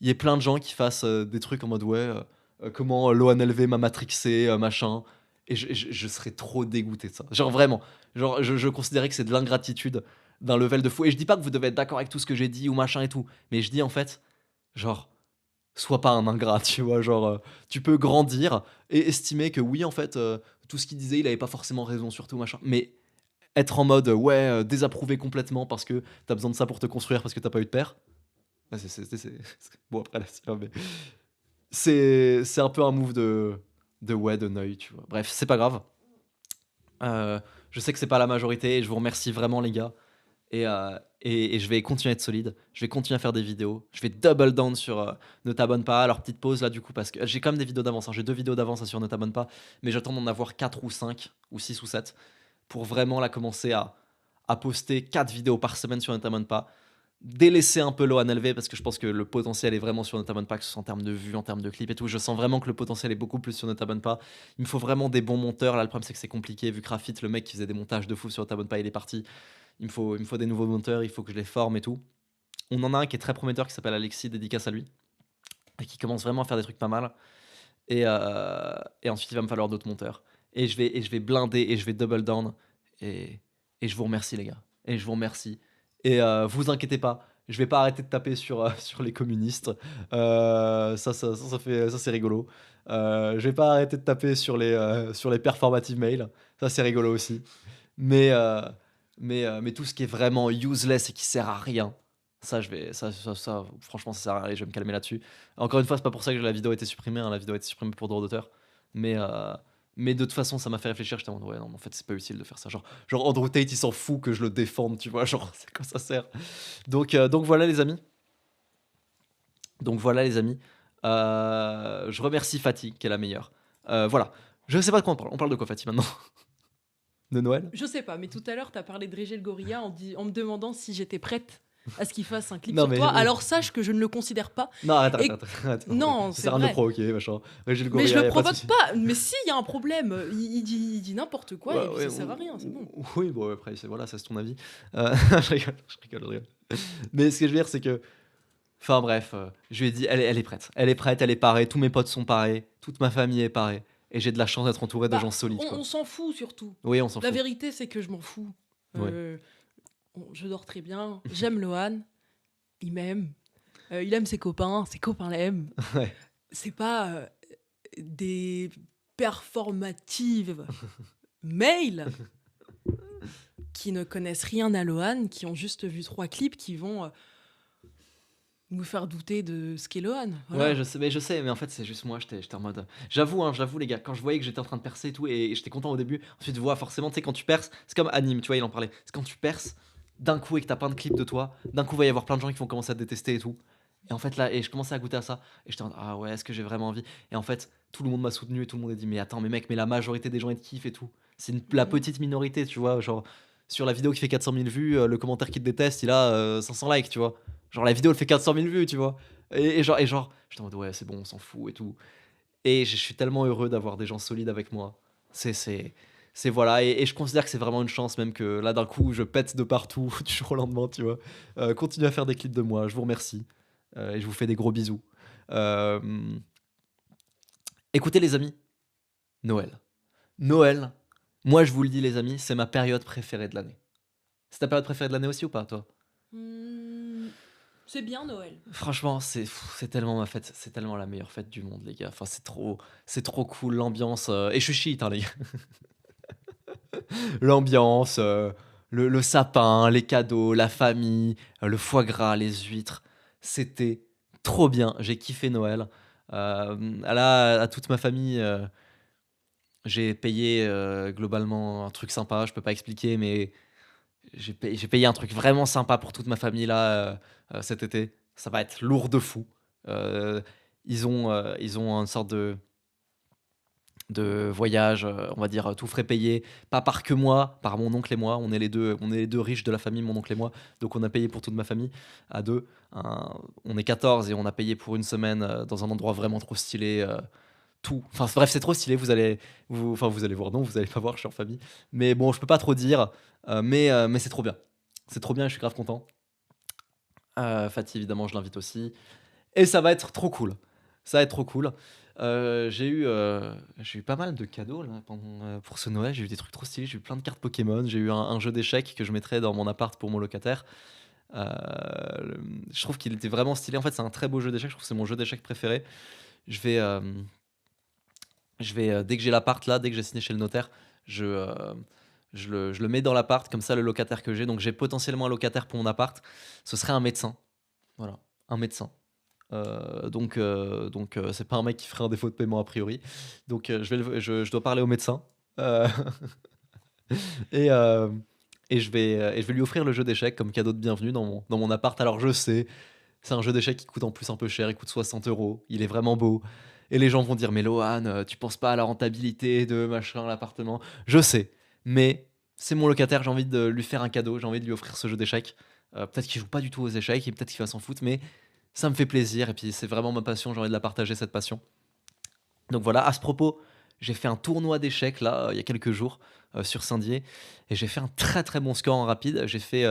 il y ait plein de gens qui fassent des trucs en mode ouais, comment Lohan LV m'a matrixé, machin, et je serais trop dégoûté de ça. Genre vraiment, genre je considérais que c'est de l'ingratitude d'un level de fou. Et je dis pas que vous devez être d'accord avec tout ce que j'ai dit ou machin et tout, mais je dis en fait, genre, sois pas un ingrat, tu vois, genre, tu peux grandir et estimer que oui, en fait, tout ce qu'il disait, il avait pas forcément raison sur tout, machin. Mais être en mode, ouais, désapprouvé complètement parce que t'as besoin de ça pour te construire parce que t'as pas eu de père. Bah, bon, après, là, mais c'est un peu un move ouais, de neuil, tu vois. Bref, c'est pas grave. Je sais que c'est pas la majorité et je vous remercie vraiment, les gars. Et je vais continuer à être solide. Je vais continuer à faire des vidéos. Je vais double down sur Ne t'abonne pas. Alors, petite pause là, du coup, parce que j'ai quand même des vidéos d'avance, hein. J'ai 2 vidéos d'avance sur Ne t'abonne pas. Mais j'attends d'en avoir 4 ou 5, ou 6 ou 7, pour vraiment là commencer à poster 4 vidéos par semaine sur Ne t'abonne pas. Délaisser un peu Loan LV parce que je pense que le potentiel est vraiment sur Ne t'abonne pas, que ce soit en termes de vues, en termes de clips et tout. Je sens vraiment que le potentiel est beaucoup plus sur Ne t'abonne pas. Il me faut vraiment des bons monteurs. Là, le problème, c'est que c'est compliqué. Vu que Rafit, le mec qui faisait des montages de fou sur Ne t'abonne pas, il est parti. Il me faut des nouveaux monteurs. Il faut que je les forme et tout. On en a un qui est très prometteur qui s'appelle Alexis, dédicace à lui, et qui commence vraiment à faire des trucs pas mal. Et ensuite, il va me falloir d'autres monteurs. Et je vais blinder et je vais double down. Et je vous remercie, les gars. Et je vous remercie. Et vous inquiétez pas, je vais pas arrêter de taper sur, sur les communistes. Ça, c'est rigolo. Je vais pas arrêter de taper sur les performative mails. Ça, c'est rigolo aussi. Mais, euh, mais tout ce qui est vraiment useless et qui sert à rien, franchement, ça sert à rien. Je vais me calmer là-dessus. Encore une fois, c'est pas pour ça que la vidéo a été supprimée, hein. La vidéo a été supprimée pour droit d'auteur. Mais, euh, mais de toute façon, ça m'a fait réfléchir. J'étais en mode, ouais, non, mais en fait, c'est pas utile de faire ça. Genre Andrew Tate, il s'en fout que je le défende, tu vois. Genre, c'est quoi ça sert? Donc voilà, les amis. Donc voilà, les amis. Je remercie Fatih, qui est la meilleure. Voilà. Je sais pas de quoi on parle. On parle de quoi, Fatih, maintenant? De Noël? Je sais pas, mais tout à l'heure, t'as parlé de Régel Gorilla en me demandant si j'étais prête à ce qu'il fasse un clip Non, sur mais. toi. Alors sache que je ne le considère pas. Non, arrête, arrête, Et arrête, arrête. non, Ça c'est sert à rien de vrai. provoquer, machin. Régis le Mais je gorilla, le y a pas de provoque souci. pas. Mais si, il y a un problème. Il dit n'importe quoi Ouais, et puis ouais, ça sert à rien, c'est bon. oui, bon, après, voilà, ça c'est ton avis. Je rigole, je rigole, je rigole. Mais ce que je veux dire, c'est que. Enfin bref, je lui ai dit, elle est prête. Elle est prête, elle est parée, tous mes potes sont parés, toute ma famille est parée. Et j'ai de la chance d'être entouré de gens Bah, solides, on quoi. s'en fout surtout. Oui, on s'en La fout. vérité, c'est que je m'en fous. Ouais. Euh, je dors très bien. J'aime Lohan. Il m'aime. Il aime ses copains l'aiment. Ouais. C'est pas des performatives mails qui ne connaissent rien à Lohan, qui ont juste vu 3 clips qui vont nous faire douter de ce qu'est Lohan. Voilà. Ouais, je sais, mais en fait, c'est juste moi, j'étais en mode. J'avoue, hein, j'avoue, les gars, quand je voyais que j'étais en train de percer et tout, et j'étais content au début, ensuite, je vois forcément, tu sais, quand tu perces, c'est comme Anime, tu vois, il en parlait. C'est quand tu perces d'un coup et que t'as plein de clips de toi, d'un coup, il va y avoir plein de gens qui vont commencer à te détester et tout. Et en fait, là, et je commençais à goûter à ça, et j'étais en mode, ah ouais, est-ce que j'ai vraiment envie? Et en fait, tout le monde m'a soutenu et tout le monde a dit, mais attends, mais mec, mais la majorité des gens, ils te kiffent et tout. C'est la Mhm. petite minorité, tu vois, genre, sur la vidéo qui fait 400 000 vues, le commentaire qui te déteste, il a 500 likes, tu vois. Genre, la vidéo, elle fait 400 000 vues, tu vois. Et genre, j'étais en mode, ouais, c'est bon, on s'en fout et tout. Et je suis tellement heureux d'avoir des gens solides avec moi. C'est, c'est, c'est voilà. Et je considère que c'est vraiment une chance, même que là, d'un coup, je pète de partout, du jour au lendemain, tu vois. Continuez à faire des clips de moi, je vous remercie. Et je vous fais des gros bisous. Euh, Écoutez, les amis, Noël. Noël, moi, je vous le dis, les amis, c'est ma période préférée de l'année. C'est ta période préférée de l'année aussi ou pas, toi? Hmm, c'est bien Noël. Franchement, c'est tellement ma fête, c'est tellement la meilleure fête du monde, les gars. Enfin, c'est trop cool l'ambiance. Et je suis shit, hein, les gars. L'ambiance, le sapin, les cadeaux, la famille, le foie gras, les huîtres. C'était trop bien. J'ai kiffé Noël. À toute ma famille, j'ai payé globalement un truc sympa. Je peux pas expliquer, mais j'ai payé un truc vraiment sympa pour toute ma famille là cet été. Ça va être lourd de fou. Euh, ils ont une sorte de voyage, on va dire tout frais payé, pas par que moi, par mon oncle et moi. On est les deux riches de la famille, mon oncle et moi. Donc on a payé pour toute ma famille à deux. On est 14 et on a payé pour une semaine dans un endroit vraiment trop stylé. Tout. Enfin bref, c'est trop stylé. Vous allez voir. Non, vous allez pas voir. Je suis en famille. Mais bon, je peux pas trop dire. Mais c'est trop bien. C'est trop bien. Et je suis grave content. Fatih, évidemment, je l'invite aussi. Et ça va être trop cool. Ça va être trop cool. J'ai eu pas mal de cadeaux là, pour ce Noël. J'ai eu des trucs trop stylés. J'ai eu plein de cartes Pokémon. J'ai eu un jeu d'échecs que je mettrais dans mon appart pour mon locataire. Euh, le- je trouve qu'il était vraiment stylé. En fait, c'est un très beau jeu d'échecs. Je trouve que c'est mon jeu d'échecs préféré. Je vais, dès que j'ai l'appart là, dès que j'ai signé chez le notaire, je le mets dans l'appart. Comme ça, le locataire que j'ai. Donc, j'ai potentiellement un locataire pour mon appart. Ce serait un médecin. Voilà, un médecin. Donc, c'est pas un mec qui ferait un défaut de paiement a priori. Donc, je dois parler au médecin. Euh, et, euh, et je vais lui offrir le jeu d'échecs comme cadeau de bienvenue dans mon appart. Alors je sais, c'est un jeu d'échecs qui coûte en plus un peu cher, il coûte 60 €, il est vraiment beau. Et les gens vont dire, mais Lohan, tu penses pas à la rentabilité de machin, l'appartement. Je sais, mais c'est mon locataire, j'ai envie de lui faire un cadeau, j'ai envie de lui offrir ce jeu d'échecs. Peut-être qu'il joue pas du tout aux échecs et peut-être qu'il va s'en foutre, mais ça me fait plaisir et puis c'est vraiment ma passion, j'ai envie de la partager cette passion. Donc voilà, à ce propos, j'ai fait un tournoi d'échecs là, il y a quelques jours, sur Saint-Dié et j'ai fait un très, très bon score en rapide. J'ai fait,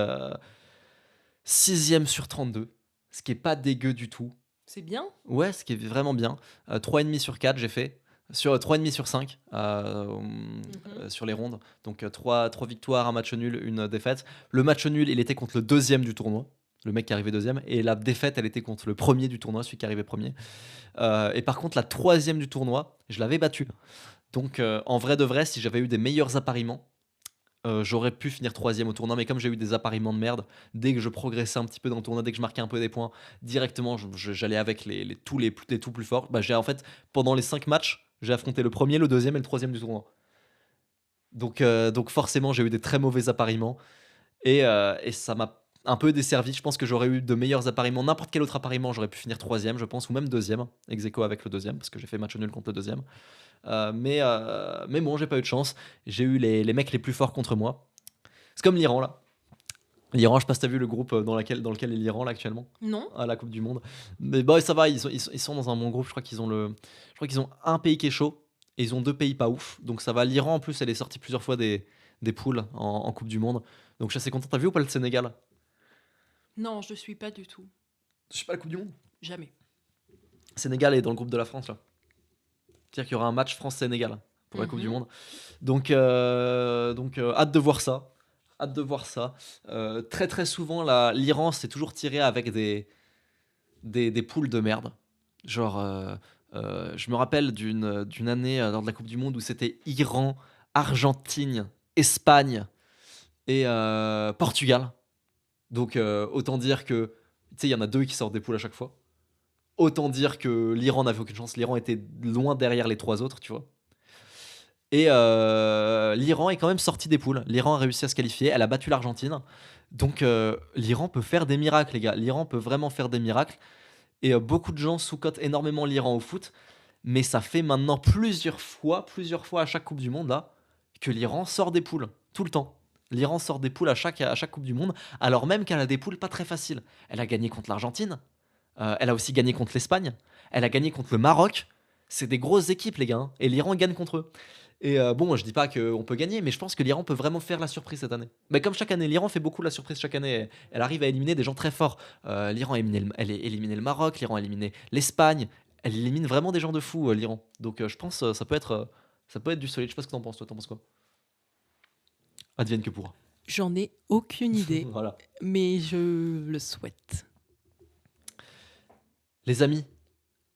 6e sur 32, ce qui est pas dégueu du tout. C'est bien. Ouais, ce qui est vraiment bien. 3,5 sur 4 j'ai fait, sur 3,5 sur 5, Mhm. sur les rondes. Donc 3 victoires, un match nul, une défaite. Le match nul, il était contre le deuxième du tournoi, le mec qui arrivait deuxième, et la défaite, elle était contre le premier du tournoi, celui qui arrivait premier. Et par contre, la troisième du tournoi, je l'avais battue. Donc en vrai de vrai, si j'avais eu des meilleurs appariements, j'aurais pu finir troisième au tournoi, mais comme j'ai eu des appariements de merde, dès que je progressais un petit peu dans le tournoi, dès que je marquais un peu des points, directement j'allais avec les tout plus forts. Bah, j'ai en fait, pendant les 5 matchs, j'ai affronté le premier, le deuxième et le troisième du tournoi. Donc forcément, j'ai eu des très mauvais appariements et ça m'a un peu desservi. Je pense que j'aurais eu de meilleurs appariements. N'importe quel autre appariement, j'aurais pu finir troisième, je pense, ou même deuxième, ex aequo avec le deuxième, parce que j'ai fait match nul contre le deuxième. Mais bon, j'ai pas eu de chance. J'ai eu les mecs les plus forts contre moi. C'est comme l'Iran là. L'Iran, je sais pas si t'as vu le groupe dans lequel est l'Iran là actuellement Non. à la Coupe du Monde. Mais bah ça va, ils sont dans un bon groupe. Je crois qu'ils ont un pays qui est chaud et ils ont deux pays pas ouf. Donc ça va. L'Iran en plus, elle est sortie plusieurs fois des poules en Coupe du Monde. Donc je suis assez content. T'as vu ou pas le Sénégal? Non, je suis pas du tout. Je sais pas la Coupe du Monde. Jamais. Sénégal est dans le groupe de la France là. C'est-à-dire qu'il y aura un match France-Sénégal pour la Coupe du Mhm. Monde. Donc, hâte de voir ça. Hâte de voir ça. Très très souvent, l'Iran s'est toujours tiré avec des poules de merde. Genre, je me rappelle d'une année lors de la Coupe du Monde où c'était Iran, Argentine, Espagne et Portugal. Donc, autant dire que, tu sais, il y en a deux qui sortent des poules à chaque fois. Autant dire que l'Iran n'avait aucune chance. L'Iran était loin derrière les trois autres, tu vois. Et l'Iran est quand même sorti des poules. L'Iran a réussi à se qualifier. Elle a battu l'Argentine. Donc l'Iran peut faire des miracles, les gars. L'Iran peut vraiment faire des miracles. Et beaucoup de gens sous-cotent énormément l'Iran au foot. Mais ça fait maintenant plusieurs fois à chaque Coupe du Monde, là, que l'Iran sort des poules. Tout le temps. L'Iran sort des poules à chaque Coupe du Monde. Alors même qu'elle a des poules pas très faciles. Elle a gagné contre l'Argentine. Elle a aussi gagné contre l'Espagne. Elle a gagné contre le Maroc. C'est des grosses équipes, les gars, hein. Et l'Iran gagne contre eux. Et bon, je dis pas qu'on peut gagner, mais je pense que l'Iran peut vraiment faire la surprise cette année. Mais comme chaque année, l'Iran fait beaucoup la surprise chaque année. Elle arrive à éliminer des gens très forts. L'Iran a éliminé elle a éliminé le Maroc, l'Iran a éliminé l'Espagne. Elle élimine vraiment des gens de fou, l'Iran. Donc je pense ça peut être du solide. Je sais pas ce que t'en penses, toi. T'en penses quoi? Advienne que pourra. J'en ai aucune idée, Voilà. mais je le souhaite. Les amis,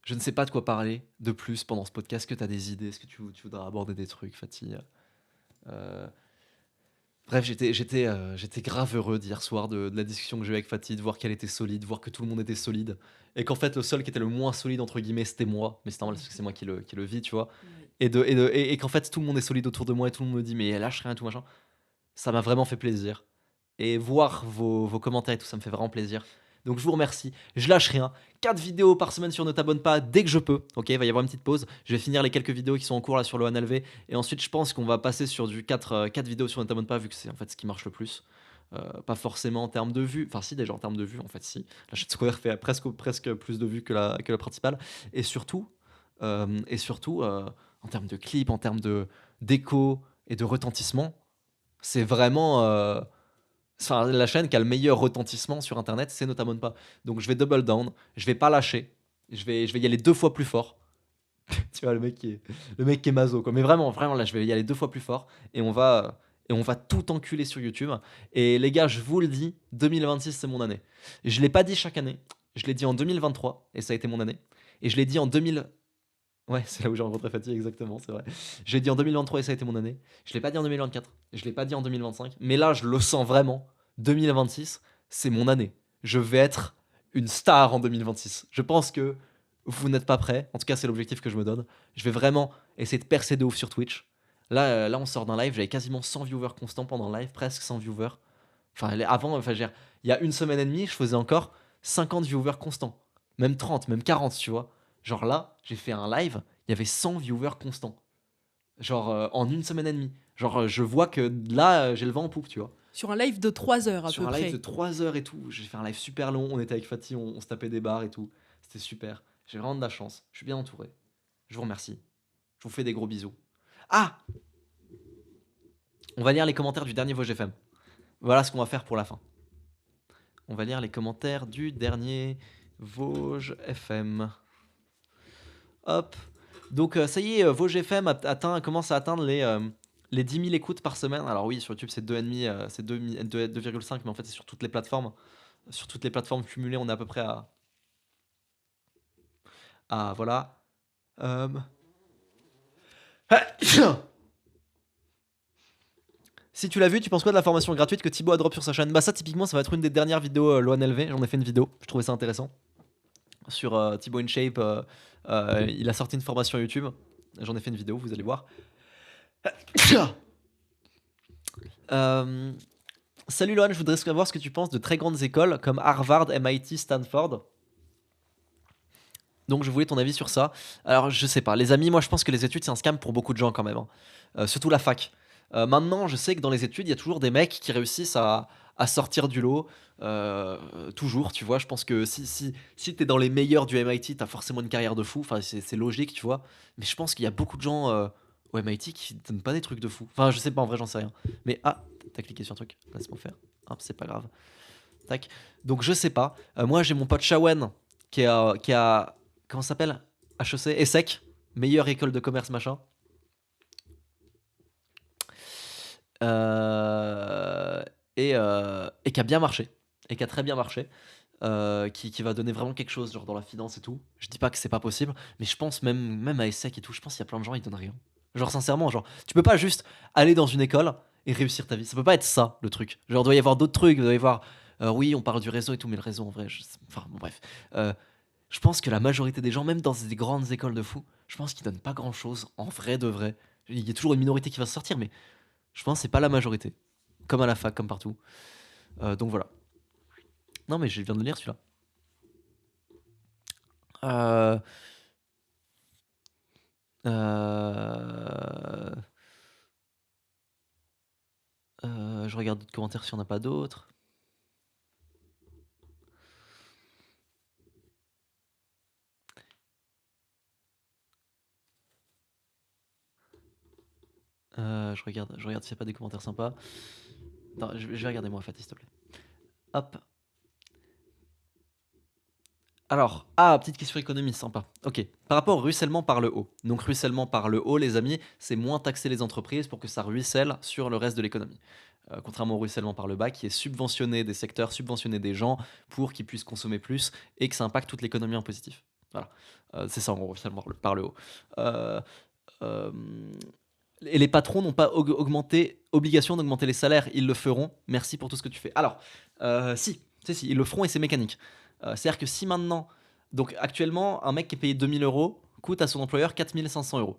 je ne sais pas de quoi parler de plus pendant ce podcast. Est-ce que tu as des idées? Est-ce que tu voudrais aborder des trucs, Fatih? Euh, Bref, j'étais grave heureux d'hier soir de la discussion que j'ai eu avec Fatih, de voir qu'elle était solide, de voir que tout le monde était solide. Et qu'en fait, le seul qui était le moins solide, entre guillemets, c'était moi. Mais c'est normal parce que c'est moi qui le vis, tu vois. Oui. Et qu'en fait, tout le monde est solide autour de moi et tout le monde me dit, mais elle lâche rien et tout machin. Ça m'a vraiment fait plaisir. Et voir vos commentaires et tout, ça me fait vraiment plaisir. Donc je vous remercie. Je lâche rien. 4 vidéos par semaine sur Ne t'abonne pas dès que je peux. Ok, il va y avoir une petite pause. Je vais finir les quelques vidéos qui sont en cours là sur le LV. Et ensuite, je pense qu'on va passer sur du 4 vidéos sur Ne t'abonne pas vu que c'est en fait ce qui marche le plus. Pas forcément en termes de vues. Enfin, si, déjà en termes de vues, en fait, si. La chaîne Square fait presque plus de vues que la principale. Et surtout, en termes de clips, en termes d'écho et de retentissement, c'est vraiment. Enfin, la chaîne qui a le meilleur retentissement sur internet, c'est Ne t'abonne pas. Donc je vais double down, je vais pas lâcher, je vais y aller 2 fois plus fort. Tu vois, le mec qui est maso, quoi. Mais vraiment, vraiment, là, je vais y aller 2 fois plus fort et on va tout enculer sur YouTube. Et les gars, je vous le dis, 2026, c'est mon année. Je l'ai pas dit chaque année, je l'ai dit en 2023 et ça a été mon année. Et je l'ai dit en 2000. Ouais, c'est là où j'ai rencontré Fatih, exactement, c'est vrai. Je l'ai dit en 2023 et ça a été mon année. Je l'ai pas dit en 2024, je l'ai pas dit en 2025, mais là, je le sens vraiment. 2026, c'est mon année. Je vais être une star en 2026. Je pense que vous n'êtes pas prêts. En tout cas, c'est l'objectif que je me donne. Je vais vraiment essayer de percer de ouf sur Twitch. Là, on sort d'un live, j'avais quasiment 100 viewers constants pendant le live, presque 100 viewers. Enfin, avant, enfin, je veux dire, il y a une semaine et demie, je faisais encore 50 viewers constants. Même 30, même 40, tu vois. Genre là, j'ai fait un live, il y avait 100 viewers constants. Genre en une semaine et demie. Genre je vois que là, j'ai le vent en poupe, tu vois. Sur un live de 3 heures à Sur peu un live de près. 3 heures et tout. J'ai fait un live super long, on était avec Fatih, on se tapait des barres et tout. C'était super. J'ai vraiment de la chance. Je suis bien entouré. Je vous remercie. Je vous fais des gros bisous. Ah, on va lire les commentaires du dernier Vosges FM. Voilà ce qu'on va faire pour la fin. On va lire les commentaires du dernier Vosges FM. Hop. Donc ça y est, Vosges FM commence à atteindre les 10 000 écoutes par semaine. Alors oui, sur YouTube c'est 2,5, c'est 2,5, mais en fait c'est sur toutes les plateformes. Sur toutes les plateformes cumulées, on est à peu près à voilà. Euh, Si tu l'as vu, tu penses quoi de la formation gratuite que Thibaut a drop sur sa chaîne? Bah ça typiquement ça va être une des dernières vidéos Loan LV, j'en ai fait une vidéo, je trouvais ça intéressant. Sur Thibaut InShape, il a sorti une formation YouTube, j'en ai fait une vidéo, vous allez voir. Salut Loan, je voudrais savoir ce que tu penses de très grandes écoles comme Harvard, MIT, Stanford. Donc je voulais ton avis sur ça. Alors je sais pas, les amis, moi je pense que les études c'est un scam pour beaucoup de gens quand même, hein. Surtout la fac. Maintenant je sais que dans les études il y a toujours des mecs qui réussissent à sortir du lot. Toujours, tu vois, je pense que si t'es dans les meilleurs du MIT, t'as forcément une carrière de fou, enfin c'est logique, tu vois. Mais je pense qu'il y a beaucoup de gens au MIT qui donnent pas des trucs de fou. Enfin je sais pas, en vrai j'en sais rien. Mais t'as cliqué sur un truc, laisse-moi faire. Hop, c'est pas grave. Tac. Donc je sais pas. Moi j'ai mon pote Shawen qui a comment ça s'appelle? HEC, ESSEC, meilleure école de commerce machin. Euh, et qui a bien marché. Et qui a très bien marché. Qui va donner vraiment quelque chose genre dans la finance et tout. Je dis pas que c'est pas possible, mais je pense même à ESSEC et tout, je pense qu'il y a plein de gens ils donnent rien. Genre sincèrement, genre tu peux pas juste aller dans une école et réussir ta vie. Ça peut pas être ça le truc. Genre doit y avoir d'autres trucs, doit y avoir oui, on parle du réseau et tout, mais le réseau en vrai, enfin bon bref. Je pense que la majorité des gens, même dans des grandes écoles de fou, je pense qu'ils donnent pas grand chose en vrai de vrai. Il y a toujours une minorité qui va se sortir, mais je pense que c'est pas la majorité. Comme à la fac, comme partout. Donc voilà. Non, mais je viens de le lire celui-là. Euh, euh, je regarde d'autres commentaires s'il n'y en a pas d'autres. Je regarde s'il n'y a pas des commentaires sympas. Attends, je vais regarder moi, Fatih, s'il te plaît. Hop. Alors, petite question économie, sympa. Ok, par rapport au ruissellement par le haut. Donc, ruissellement par le haut, les amis, c'est moins taxer les entreprises pour que ça ruisselle sur le reste de l'économie. Contrairement au ruissellement par le bas, qui est subventionner des secteurs, subventionner des gens pour qu'ils puissent consommer plus et que ça impacte toute l'économie en positif. Voilà. C'est ça en gros, ruissellement par le haut. Euh, euh, et les patrons n'ont pas obligation d'augmenter les salaires, ils le feront. Merci pour tout ce que tu fais. Alors, si, ils le feront et c'est mécanique. C'est-à-dire que si maintenant, donc actuellement, un mec qui est payé 2000 euros coûte à son employeur 4500 euros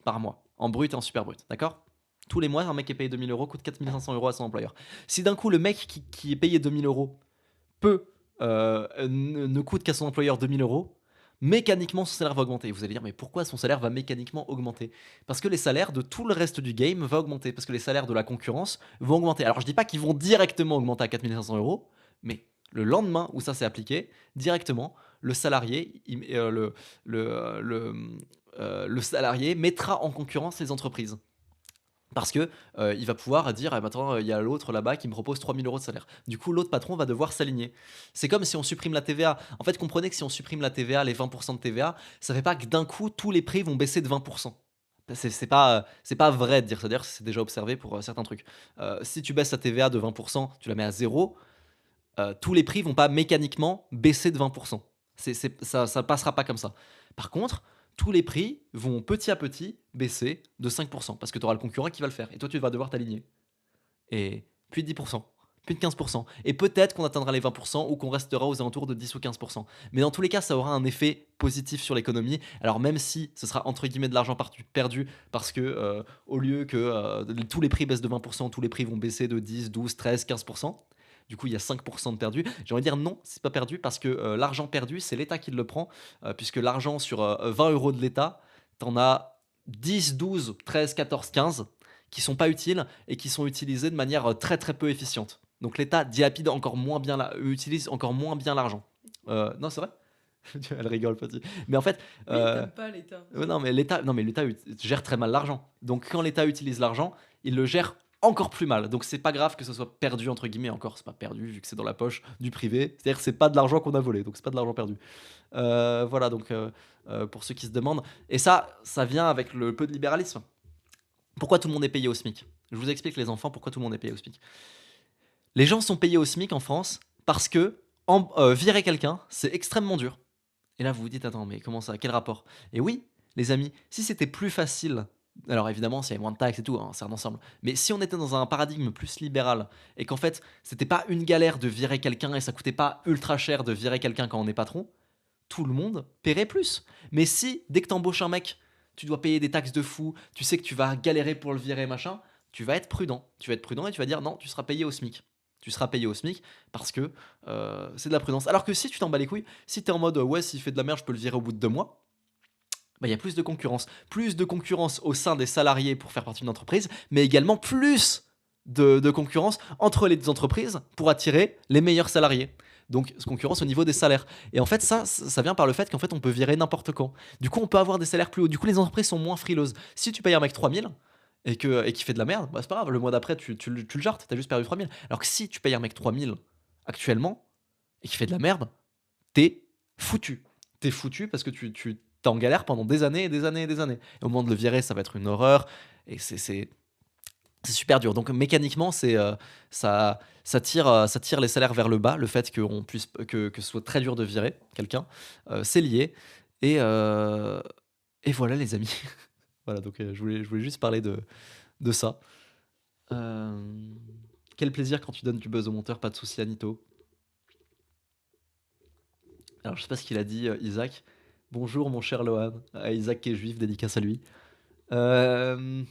par mois, en brut et en super brut, d'accord? Tous les mois, un mec qui est payé 2000 euros coûte 4500 euros à son employeur. Si d'un coup, le mec qui est payé 2000 euros ne coûte qu'à son employeur 2000 euros, mécaniquement son salaire va augmenter. Vous allez dire, mais pourquoi son salaire va mécaniquement augmenter? Parce que les salaires de tout le reste du game vont augmenter, parce que les salaires de la concurrence vont augmenter. Alors je dis pas qu'ils vont directement augmenter à 4500 euros, mais le lendemain où ça s'est appliqué, directement, le salarié, le salarié mettra en concurrence les entreprises. Parce que il va pouvoir dire ah, bah, attends, il y a l'autre là-bas qui me propose 3000 euros de salaire. Du coup, l'autre patron va devoir s'aligner. C'est comme si on supprime la TVA. En fait, comprenez que si on supprime la TVA, les 20% de TVA, ça fait pas que d'un coup tous les prix vont baisser de 20%. C'est pas vrai de dire ça. D'ailleurs, c'est déjà observé pour certains trucs. Si tu baisses la TVA de 20%, tu la mets à zéro, tous les prix vont pas mécaniquement baisser de 20%. Ça passera pas comme ça. Par contre, tous les prix vont petit à petit baisser de 5%, parce que tu auras le concurrent qui va le faire, et toi tu vas devoir t'aligner. Et puis 10%, Plus de 15%. Et peut-être qu'on atteindra les 20% ou qu'on restera aux alentours de 10 ou 15%. Mais dans tous les cas, ça aura un effet positif sur l'économie. Alors même si ce sera entre guillemets de l'argent perdu, parce que au lieu que tous les prix baissent de 20%, tous les prix vont baisser de 10, 12, 13, 15%. Du coup, il y a 5% de perdu. J'ai envie de dire non, c'est pas perdu parce que l'argent perdu, c'est l'État qui le prend, puisque l'argent sur 20 euros de l'État, t'en as 10, 12, 13, 14, 15 qui sont pas utiles et qui sont utilisés de manière très très peu efficiente. Donc l'État dilapide encore moins bien, utilise encore moins bien l'argent. Non, c'est vrai. Elle rigole, petit. Mais en fait, Oui, euh, t'aimes pas l'État. non, mais l'État gère très mal l'argent. Donc quand l'État utilise l'argent, il le gère encore plus mal. Donc c'est pas grave que ce soit perdu entre guillemets. Encore, c'est pas perdu vu que c'est dans la poche du privé. C'est-à-dire que c'est pas de l'argent qu'on a volé, donc c'est pas de l'argent perdu. Voilà, donc pour ceux qui se demandent. Et ça vient avec le peu de libéralisme. Pourquoi tout le monde est payé au SMIC? Je vous explique les enfants pourquoi tout le monde est payé au SMIC. Les gens sont payés au SMIC en France parce que virer quelqu'un, c'est extrêmement dur. Et là, vous vous dites, attends, mais comment ça? Quel rapport? Et oui, les amis, si c'était plus facile, alors évidemment, s'il y avait moins de taxes et tout, hein, c'est un ensemble. Mais si on était dans un paradigme plus libéral et qu'en fait, c'était pas une galère de virer quelqu'un et ça coûtait pas ultra cher de virer quelqu'un quand on est patron, tout le monde paierait plus. Mais si, dès que t'embauches un mec, tu dois payer des taxes de fou, tu sais que tu vas galérer pour le virer, machin, tu vas être prudent. Tu vas être prudent et tu vas dire non, tu seras payé au SMIC. Tu seras payé au SMIC parce que c'est de la prudence. Alors que si tu t'en bats les couilles, si t'es en mode ouais, s'il fait de la merde, je peux le virer au bout de 2 mois, bah, il y a plus de concurrence. Plus de concurrence au sein des salariés pour faire partie d'une entreprise, mais également plus de concurrence entre les deux entreprises pour attirer les meilleurs salariés. Donc, concurrence au niveau des salaires. Et en fait, ça vient par le fait qu'en fait, on peut virer n'importe quand. Du coup, on peut avoir des salaires plus hauts. Du coup, les entreprises sont moins frileuses. Si tu payes un mec 3000 et qu'il fait de la merde, bah, c'est pas grave. Le mois d'après, tu le jartes. T'as juste perdu 3000. Alors que si tu payes un mec 3000 actuellement et qu'il fait de la merde, t'es foutu. T'es foutu parce que tu t'es en galère pendant des années et des années et des années. Et au moment de le virer, ça va être une horreur. Et c'est super dur. Donc mécaniquement, ça tire les salaires vers le bas, le fait que ce soit très dur de virer quelqu'un. C'est lié. Et, euh, et voilà les amis. Voilà, donc je voulais juste parler de ça. Euh, Quel plaisir quand tu donnes du buzz au monteur, pas de souci Anito. Alors je sais pas ce qu'il a dit Isaac. Bonjour mon cher Lohan. Isaac qui est juif, dédicace à lui. Euh,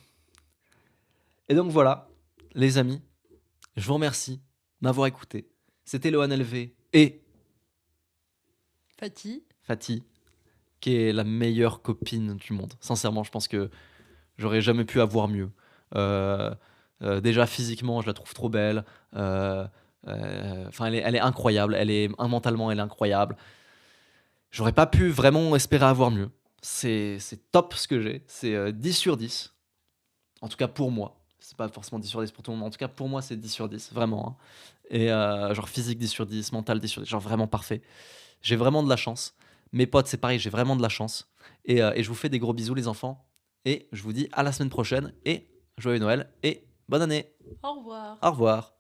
et donc voilà, les amis. Je vous remercie de m'avoir écouté. C'était Lohan LV et Fatih. Fatih, qui est la meilleure copine du monde. Sincèrement, je pense que j'aurais jamais pu avoir mieux. Euh, Déjà physiquement, je la trouve trop belle. Enfin, elle est incroyable. Mentalement, elle est incroyable. J'aurais pas pu vraiment espérer avoir mieux. C'est top ce que j'ai. C'est 10 sur 10. En tout cas pour moi. C'est pas forcément 10 sur 10 pour tout le monde. En tout cas pour moi, c'est 10 sur 10. Vraiment, hein. Et genre physique 10 sur 10, mental 10 sur 10. Genre vraiment parfait. J'ai vraiment de la chance. Mes potes, c'est pareil, j'ai vraiment de la chance. Et je vous fais des gros bisous, les enfants. Et je vous dis à la semaine prochaine. Et joyeux Noël. Et bonne année. Au revoir. Au revoir.